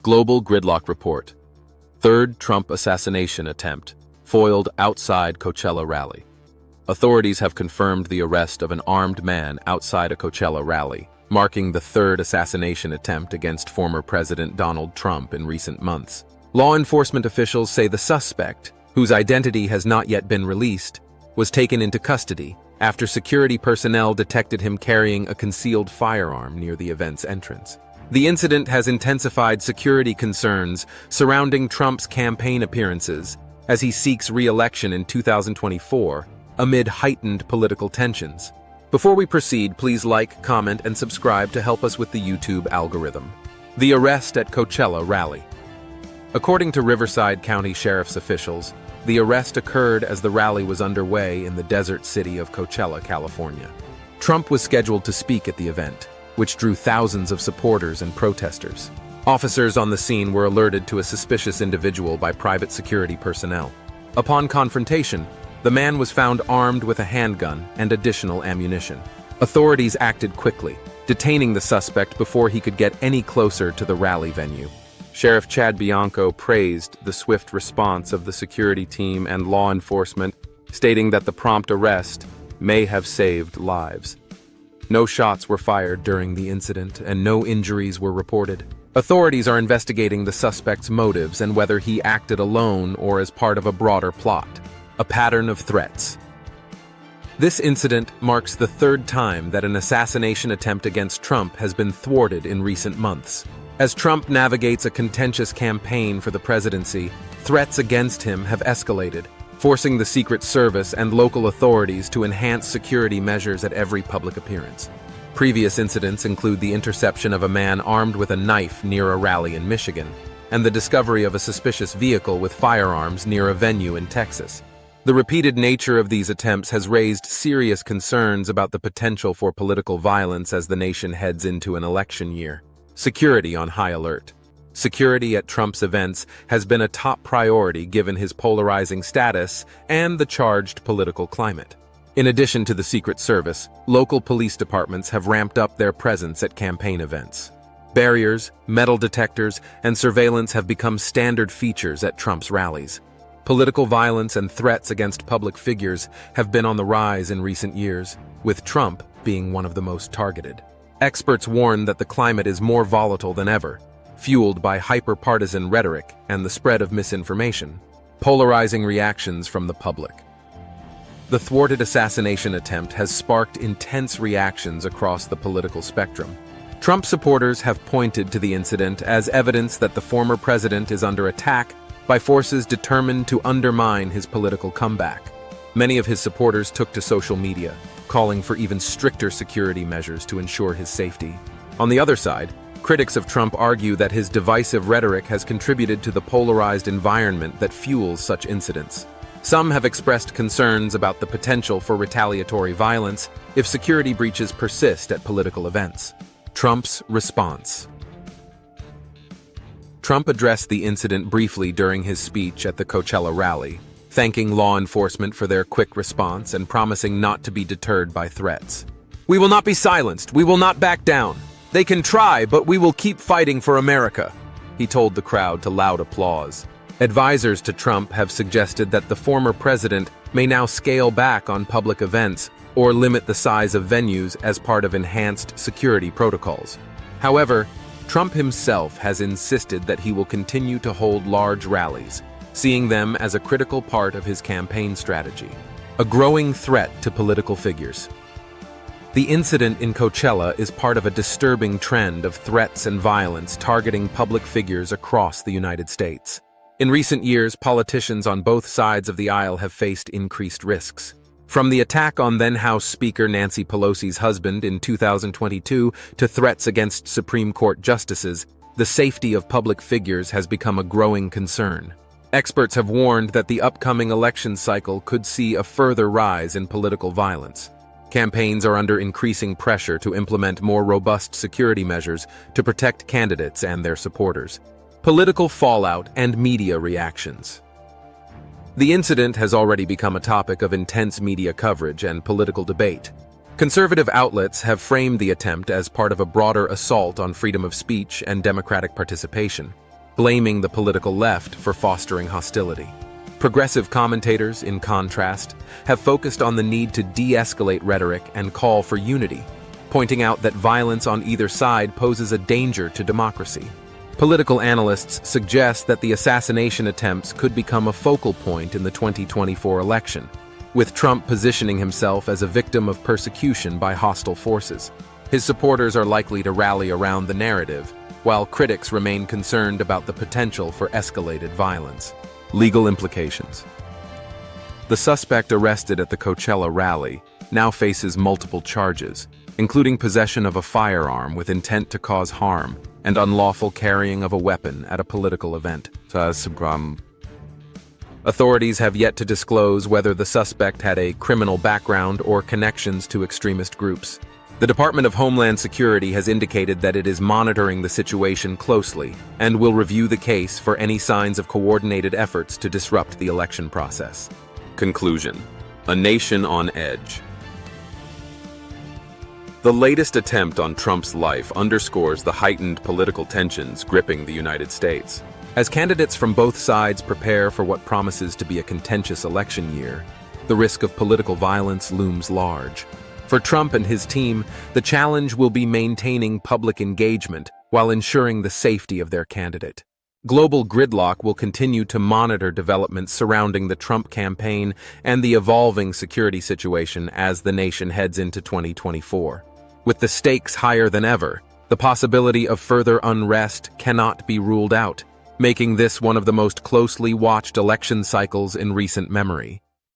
Global Gridlock Report. Third Trump assassination attempt, foiled outside Coachella rally. Authorities have confirmed the arrest of an armed man outside a Coachella rally, marking the third assassination attempt against former President Donald Trump in recent months. Law enforcement officials say the suspect, whose identity has not yet been released, was taken into custody after security personnel detected him carrying a concealed firearm near the event's entrance. The incident has intensified security concerns surrounding Trump's campaign appearances as he seeks re-election in 2024 amid heightened political tensions. Before we proceed, please like, comment, and subscribe to help us with the YouTube algorithm. The arrest at Coachella rally. According to Riverside County Sheriff's officials, the arrest occurred as the rally was underway in the desert city of Coachella, California. Trump was scheduled to speak at the event, which drew thousands of supporters and protesters. Officers on the scene were alerted to a suspicious individual by private security personnel. Upon confrontation, the man was found armed with a handgun and additional ammunition. Authorities acted quickly, detaining the suspect before he could get any closer to the rally venue. Sheriff Chad Bianco praised the swift response of the security team and law enforcement, stating that the prompt arrest may have saved lives. No shots were fired during the incident, and no injuries were reported. Authorities are investigating the suspect's motives and whether he acted alone or as part of a broader plot, a pattern of threats. This incident marks the third time that an assassination attempt against Trump has been thwarted in recent months. As Trump navigates a contentious campaign for the presidency, threats against him have escalated, forcing the Secret Service and local authorities to enhance security measures at every public appearance. Previous incidents include the interception of a man armed with a knife near a rally in Michigan, and the discovery of a suspicious vehicle with firearms near a venue in Texas. The repeated nature of these attempts has raised serious concerns about the potential for political violence as the nation heads into an election year. Security on high alert. Security at Trump's events has been a top priority given his polarizing status and the charged political climate. In addition to the Secret Service, local police departments have ramped up their presence at campaign events. Barriers, metal detectors, and surveillance have become standard features at Trump's rallies. Political violence and threats against public figures have been on the rise in recent years, with Trump being one of the most targeted. Experts warn that the climate is more volatile than ever, fueled by hyper-partisan rhetoric and the spread of misinformation, polarizing reactions from the public. The thwarted assassination attempt has sparked intense reactions across the political spectrum. Trump supporters have pointed to the incident as evidence that the former president is under attack by forces determined to undermine his political comeback. Many of his supporters took to social media, calling for even stricter security measures to ensure his safety. On the other side, critics of Trump argue that his divisive rhetoric has contributed to the polarized environment that fuels such incidents. Some have expressed concerns about the potential for retaliatory violence if security breaches persist at political events. Trump's response. Trump addressed the incident briefly during his speech at the Coachella rally, thanking law enforcement for their quick response and promising not to be deterred by threats. "We will not be silenced. We will not back down. They can try, but we will keep fighting for America," he told the crowd to loud applause. Advisors to Trump have suggested that the former president may now scale back on public events or limit the size of venues as part of enhanced security protocols. However, Trump himself has insisted that he will continue to hold large rallies, seeing them as a critical part of his campaign strategy. A growing threat to political figures. The incident in Coachella is part of a disturbing trend of threats and violence targeting public figures across the United States. In recent years, politicians on both sides of the aisle have faced increased risks. From the attack on then-House Speaker Nancy Pelosi's husband in 2022 to threats against Supreme Court justices, the safety of public figures has become a growing concern. Experts have warned that the upcoming election cycle could see a further rise in political violence. Campaigns are under increasing pressure to implement more robust security measures to protect candidates and their supporters. Political fallout and media reactions. The incident has already become a topic of intense media coverage and political debate. Conservative outlets have framed the attempt as part of a broader assault on freedom of speech and democratic participation. blaming the political left for fostering hostility. Progressive commentators, in contrast, have focused on the need to de-escalate rhetoric and call for unity, pointing out that violence on either side poses a danger to democracy. Political analysts suggest that the assassination attempts could become a focal point in the 2024 election, with Trump positioning himself as a victim of persecution by hostile forces. His supporters are likely to rally around the narrative, while critics remain concerned about the potential for escalated violence. Legal implications. The suspect arrested at the Coachella rally now faces multiple charges, including possession of a firearm with intent to cause harm and unlawful carrying of a weapon at a political event. Authorities have yet to disclose whether the suspect had a criminal background or connections to extremist groups. The Department of Homeland Security has indicated that it is monitoring the situation closely and will review the case for any signs of coordinated efforts to disrupt the election process. Conclusion: a nation on edge. The latest attempt on Trump's life underscores the heightened political tensions gripping the United States. As candidates from both sides prepare for what promises to be a contentious election year, the risk of political violence looms large. For Trump and his team, the challenge will be maintaining public engagement while ensuring the safety of their candidate. Global gridlock will continue to monitor developments surrounding the Trump campaign and the evolving security situation as the nation heads into 2024. With the stakes higher than ever, the possibility of further unrest cannot be ruled out, making this one of the most closely watched election cycles in recent memory.